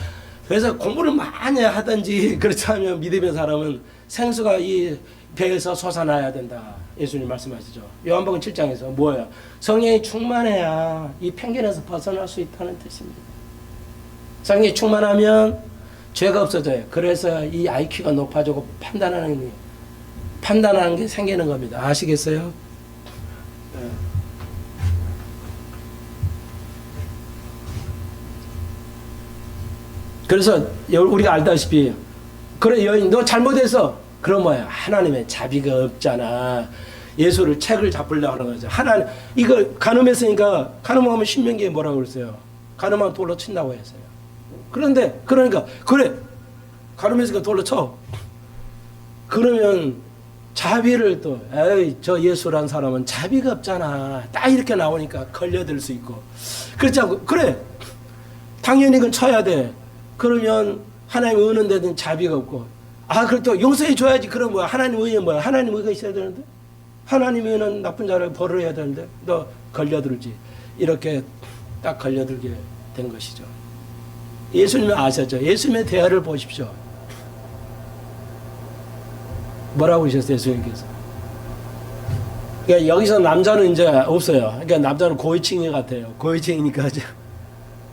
그래서 공부를 많이 하든지 그렇다면 믿음의 사람은 생수가 이 배에서 솟아나야 된다, 예수님 말씀하시죠. 요한복음 7장에서 뭐예요? 성령이 충만해야 이 편견에서 벗어날 수 있다는 뜻입니다. 성령이 충만하면 죄가 없어져요. 그래서 이 IQ가 높아지고 판단하는 게 생기는 겁니다. 아시겠어요? 그래서 우리가 알다시피, 그래 여인 너 잘못했어. 그럼 뭐야? 하나님의 자비가 없잖아. 예수를 책을 잡으려고 하는 거죠. 하나님, 이거 간음했으니까, 간음하면 신명기에 뭐라고 그랬어요? 간음하면 돌로 친다고 했어요. 그런데 그러니까 그래, 간음했으니까 돌로 쳐. 그러면 자비를 또, 저 예수란 사람은 자비가 없잖아, 딱 이렇게 나오니까 걸려들 수 있고. 그렇지 않고, 그래 당연히 그건 쳐야 돼. 그러면 하나님 의는 데는 자비가 없고, 그래 또 용서해 줘야지. 그럼 뭐야? 하나님 의는 뭐야? 하나님 의가 있어야 되는데, 하나님 의는 나쁜 자를 벌을 해야 되는데 너 걸려들지. 이렇게 딱 걸려들게 된 것이죠. 예수님은 아셨죠? 예수님의 대화를 보십시오. 뭐라고 하셨어요, 예수님께서? 그러니까 여기서 남자는 이제 없어요. 그러니까 남자는 고위층이 같아요. 고위층이니까 이제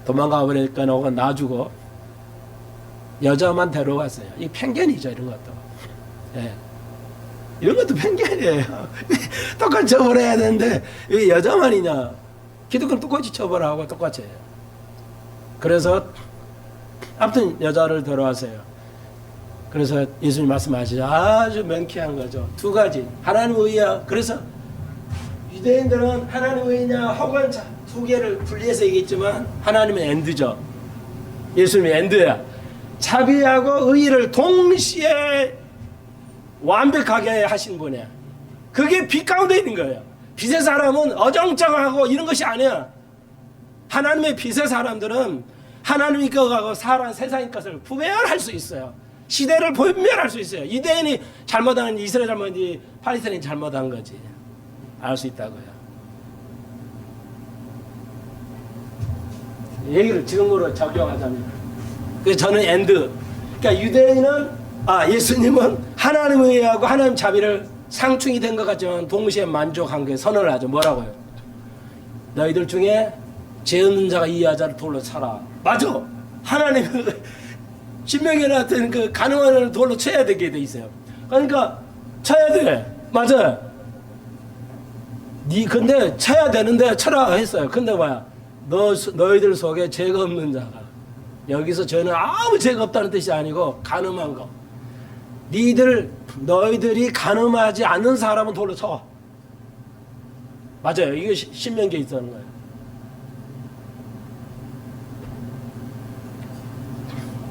도망가 버리니까 놔주고 여자만 데려갔어요. 이 편견이죠, 이런 것도. 예. 이런 것도 편견이에요. 똑같이 처벌해야 되는데 왜 여자만이냐? 기독교는 똑같이 처벌하고 똑같이 해요. 그래서 아무튼 여자를 데려왔어요. 그래서 예수님 말씀하시죠. 아주 명쾌한 거죠. 두 가지. 하나님 의야. 그래서 유대인들은 하나님 의냐 혹은 두 개를 분리해서 얘기했지만 하나님은 엔드죠. 예수님이 엔드야. 자비하고 의를 동시에 완벽하게 하신 분이야. 그게 빛 가운데 있는 거예요. 빛의 사람은 어정쩡하고 이런 것이 아니야. 하나님의 빛의 사람들은 하나님의 것하고 세상의 것을 구별할 수 있어요. 시대를 분별할 수 있어요. 유대인이 잘못한 이스라엘 잘못인지 팔레스타인이 잘못한 거지. 알 수 있다고요. 얘기를 지금으로 적용하자면, 그래서 저는 엔드. 그러니까 유대인은 예수님은 하나님의 의하고 하나님 자비를 상충이 된 것 같지만 동시에 만족한 게 선언을 하죠. 뭐라고요? 너희들 중에 죄 없는 자가 이 여자를 돌로 쳐라. 맞아. 하나님 신명기에 나왔던 그 가늠한 자를 돌로 쳐야 되게 돼 있어요. 그러니까 쳐야 돼. 맞아. 근데 쳐야 되는데 쳐라 했어요. 근데 뭐야? 너희들 속에 죄가 없는 자가. 여기서 저는 아무 죄가 없다는 뜻이 아니고 가늠한 거. 너희들이 가늠하지 않는 사람은 돌로 쳐. 맞아요. 이게 신명기에 있었는 거예요.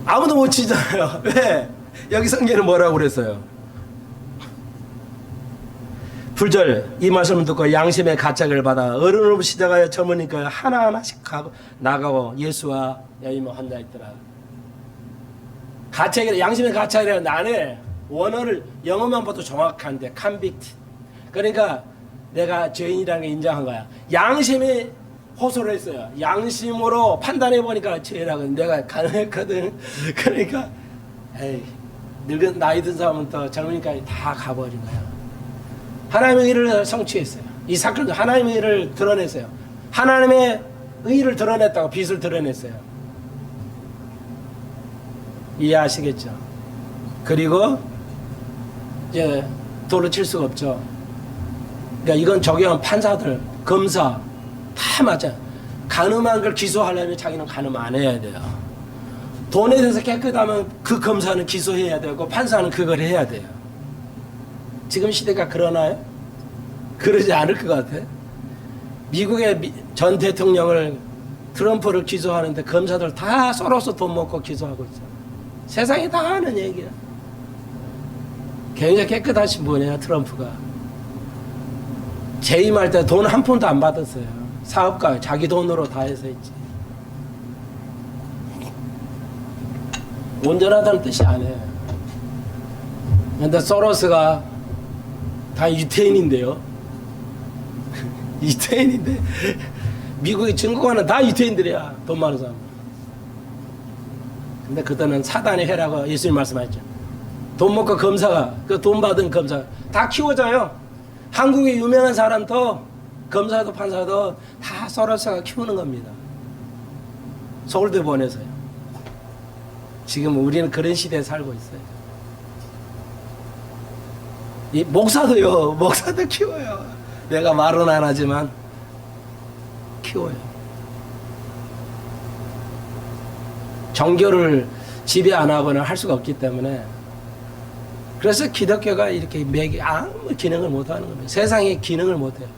아무도 못 치잖아요. 왜? 여기 성경은 뭐라고 그랬어요? 불절 이 말씀을 듣고 양심의 가책을 받아 어른으로 시작하여 젊으니까 하나하나씩 나가고 예수와 여인과 혼자 있더라. 가책이라 양심의 가책이라 나는 원어를 영어만 봐도 정확한데 convict. 그러니까 내가 죄인이라는 게 인정한 거야. 양심이 호소를 했어요. 양심으로 판단해 보니까 죄라고 내가 가능했거든. 그러니까 늙은 나이 든 사람은 또 젊으니까 다 가버린 거야. 하나님의 의를 성취했어요. 이 사건도 하나님의 의를 드러냈어요. 하나님의 의를 드러냈다고 빛을 드러냈어요. 이해하시겠죠? 그리고 이제 돌로 칠 수가 없죠. 그러니까 이건 적용한 판사들, 검사 다 맞아. 가늠한 걸 기소하려면 자기는 가늠 안 해야 돼요. 돈에 대해서 깨끗하면 그 검사는 기소해야 되고 판사는 그걸 해야 돼요. 지금 시대가 그러나요? 그러지 않을 것 같아. 미국의 전 대통령을 트럼프를 기소하는데 검사들 다 썰어서 돈 먹고 기소하고 있어. 세상이 다 하는 얘기야. 굉장히 깨끗하신 분이에요. 트럼프가 재임할 때 돈 한 푼도 안 받았어요. 사업가 자기 돈으로 다 해서 했지. 온전하다는 뜻이 아니에요. 근데 소로스가 다 유태인인데요. 유태인인데 미국의 증거관은 다 유태인들이야. 돈 많은 사람. 근데 그때는 사단의 해라고 예수님 말씀하셨죠. 돈 먹고 검사가 그 돈 받은 검사 다 키워져요. 한국의 유명한 사람도 검사도 판사도 다 소로스가 키우는 겁니다. 서울대 보내서요. 지금 우리는 그런 시대에 살고 있어요. 이 목사도요. 목사도 키워요. 내가 말은 안 하지만 키워요. 정교를 지배 안 하거나 할 수가 없기 때문에 그래서 기독교가 이렇게 아무 기능을 못 하는 겁니다. 세상에 기능을 못 해요.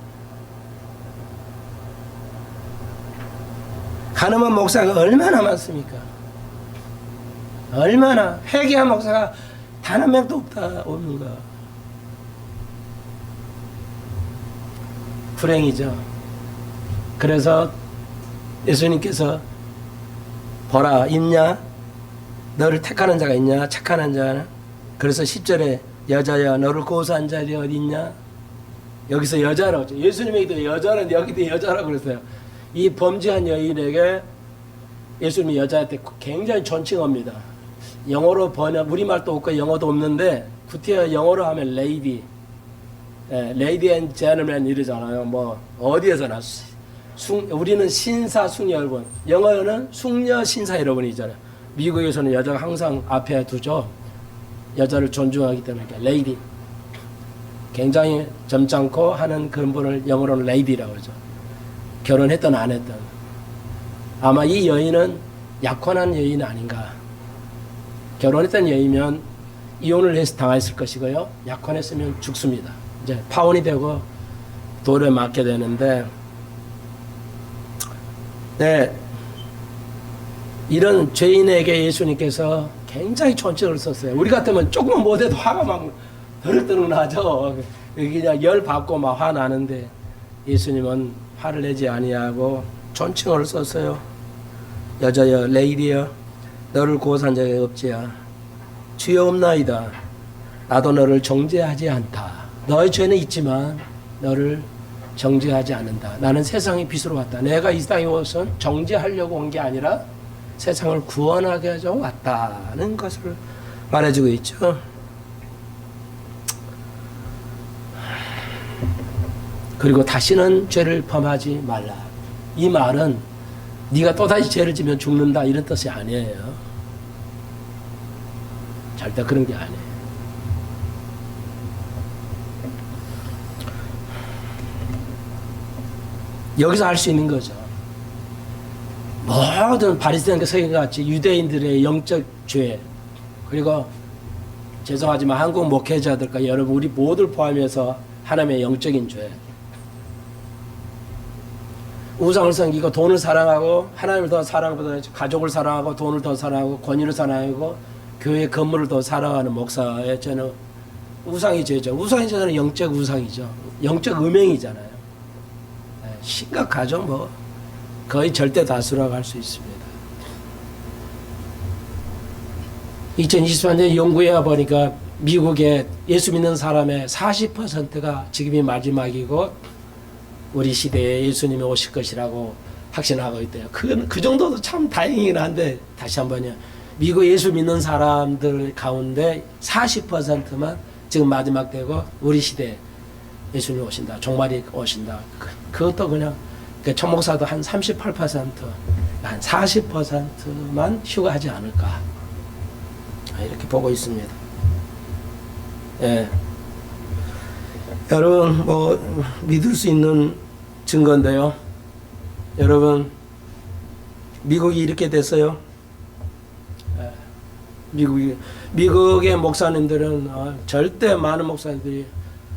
가늠한 목사가 얼마나 많습니까? 얼마나 회개한 목사가 단 한 명도 없는 거. 불행이죠. 그래서 예수님께서 보라 있냐? 너를 택하는 자가 있냐? 착한 자는? 그래서 10절에 여자야 너를 고소한 자들이 어디 있냐? 여기서 여자라고 했죠. 예수님에게도 여자는 여기도 여자라고 그랬어요. 이 범죄한 여인에게 예수님이 여자한테 굉장히 존칭합니다. 영어로 번역, 우리말도 없고 영어도 없는데 구태여 영어로 하면 레이디, 레이디 앤 제너맨 이러잖아요. 뭐 어디에서나 우리는 신사 숙녀 여러분, 영어는 숙녀 신사 여러분이잖아요. 미국에서는 여자가 항상 앞에 두죠. 여자를 존중하기 때문에 레이디, 굉장히 점잖고 하는 그런 분을 영어로는 레이디라고 그러죠. 결혼했든 안 했든. 아마 이 여인은 약혼한 여인이 아닌가. 결혼했던 여인이면 이혼을 해서 당했을 것이고요. 약혼했으면 죽습니다. 이제 파혼이 되고 돌에 맞게 되는데, 네, 이런 죄인에게 예수님께서 굉장히 존칭을 썼어요. 우리 같으면 조금만 못해도 화가 막 더럭더럭 나죠. 그냥 열 받고 막 화나는데 예수님은 화를 내지 아니하고 존칭을 썼어요. 여자여, 레이디여, 너를 구원한 적이 없지야. 주여 없나이다. 나도 너를 정죄하지 않다. 너의 죄는 있지만 너를 정죄하지 않는다. 나는 세상의 빛으로 왔다. 내가 이 땅에 와서 정죄하려고 온 게 아니라 세상을 구원하게 해서 왔다는 것을 말해주고 있죠. 그리고 다시는 죄를 범하지 말라. 이 말은 네가 또다시 죄를 지면 죽는다 이런 뜻이 아니에요. 절대 그런 게 아니에요. 여기서 알 수 있는 거죠. 모든 바리새인과 서기관같이 유대인들의 영적 죄, 그리고 죄송하지만 한국 목회자들과 여러분 우리 모두를 포함해서 하나님의 영적인 죄, 우상을 섬기고 돈을 사랑하고 하나님을 더 사랑보다 가족을 사랑하고 돈을 더 사랑하고 권위를 사랑하고 교회 건물을 더 사랑하는 목사의 죄는 우상의 죄죠. 우상의 죄는 영적 우상이죠. 영적 음행이잖아요. 심각하죠. 뭐 거의 절대 다수라고 할 수 있습니다. 2023년 연구해 보니까 미국의 예수 믿는 사람의 40%가 지금이 마지막이고 우리 시대에 예수님이 오실 것이라고 확신하고 있대요. 그 정도도 참 다행이긴 한데, 다시 한번요. 미국 예수 믿는 사람들 가운데 40%만 지금 마지막 되고 우리 시대에 예수님이 오신다. 종말이 오신다. 그것도 그냥 천목사도 한 38%, 한 40%만 휴가하지 않을까. 이렇게 보고 있습니다. 예. 여러분, 뭐 믿을 수 있는 증거인데요. 여러분, 미국이 이렇게 됐어요. 예. 미국의 목사님들은 절대 많은 목사님들이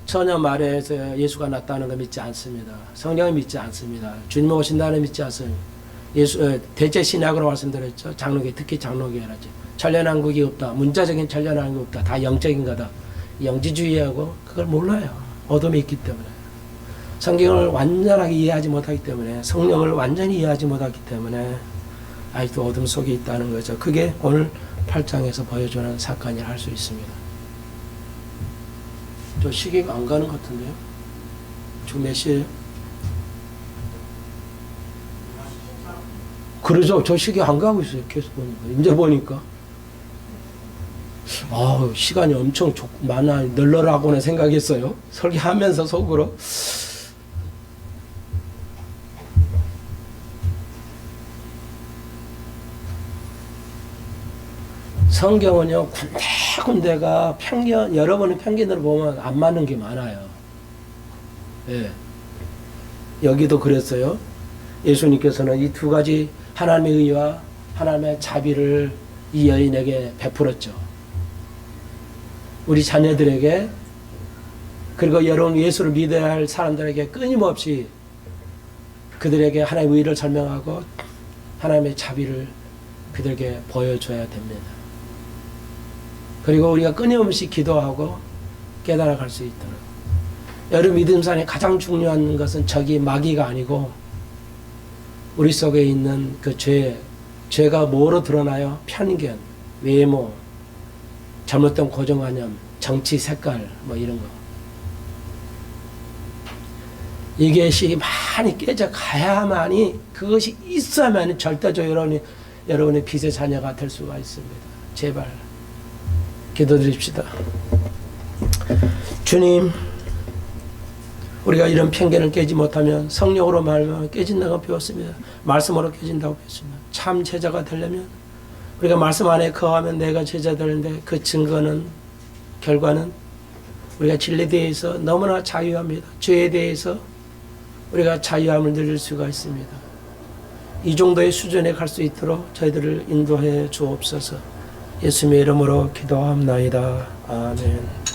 처녀 마리아에서 예수가 났다는 거 믿지 않습니다. 성령을 믿지 않습니다. 주님 오신다는 믿지 않습니다. 대체 신약으로 말씀드렸죠. 장로교, 특히 장로교라죠. 천년왕국이 없다. 문자적인 천년왕국이 없다. 다 영적인 거다. 영지주의하고 그걸 몰라요. 어둠이 있기 때문에. 성경을 완전하게 이해하지 못하기 때문에, 성령을 완전히 이해하지 못하기 때문에 아직도 어둠 속에 있다는 거죠. 그게 오늘 8장에서 보여주는 사건이라 할 수 있습니다. 저 시계가 안 가는 것 같은데요? 지금 몇 시에요? 그러죠. 저 시계 안 가고 있어요. 계속 보니까. 이제 보니까. 시간이 엄청 많아, 널널하고는 생각했어요. 설계하면서 속으로. 성경은요, 군데군데가 편견, 여러분의 편견으로 보면 안 맞는 게 많아요. 예. 여기도 그랬어요. 예수님께서는 이 두 가지 하나님의 의와 하나님의 자비를 이 여인에게 베풀었죠. 우리 자녀들에게, 그리고 여러분 예수를 믿어야 할 사람들에게 끊임없이 그들에게 하나님의 의를 설명하고 하나님의 자비를 그들에게 보여줘야 됩니다. 그리고 우리가 끊임없이 기도하고 깨달아갈 수 있도록. 여러분 믿음산에 가장 중요한 것은 적이 마귀가 아니고 우리 속에 있는 그 죄가 뭐로 드러나요? 편견, 외모, 잘못된 고정관념, 정치 색깔, 뭐 이런 거. 이것이 많이 깨져가야만이, 그것이 있어야만 절대적으로 여러분의 빛의 자녀가 될 수가 있습니다. 제발 기도드립시다. 주님, 우리가 이런 편견을 깨지 못하면 성령으로 말하면 깨진다고 배웠습니다. 말씀으로 깨진다고 배웠습니다. 참 제자가 되려면 우리가 말씀 안에 거하면 내가 제자 되는데, 그 증거는, 결과는 우리가 진리에 대해서 너무나 자유합니다. 죄에 대해서 우리가 자유함을 누릴 수가 있습니다. 이 정도의 수준에 갈 수 있도록 저희들을 인도해 주옵소서. 예수님의 이름으로 기도합나이다. 아멘.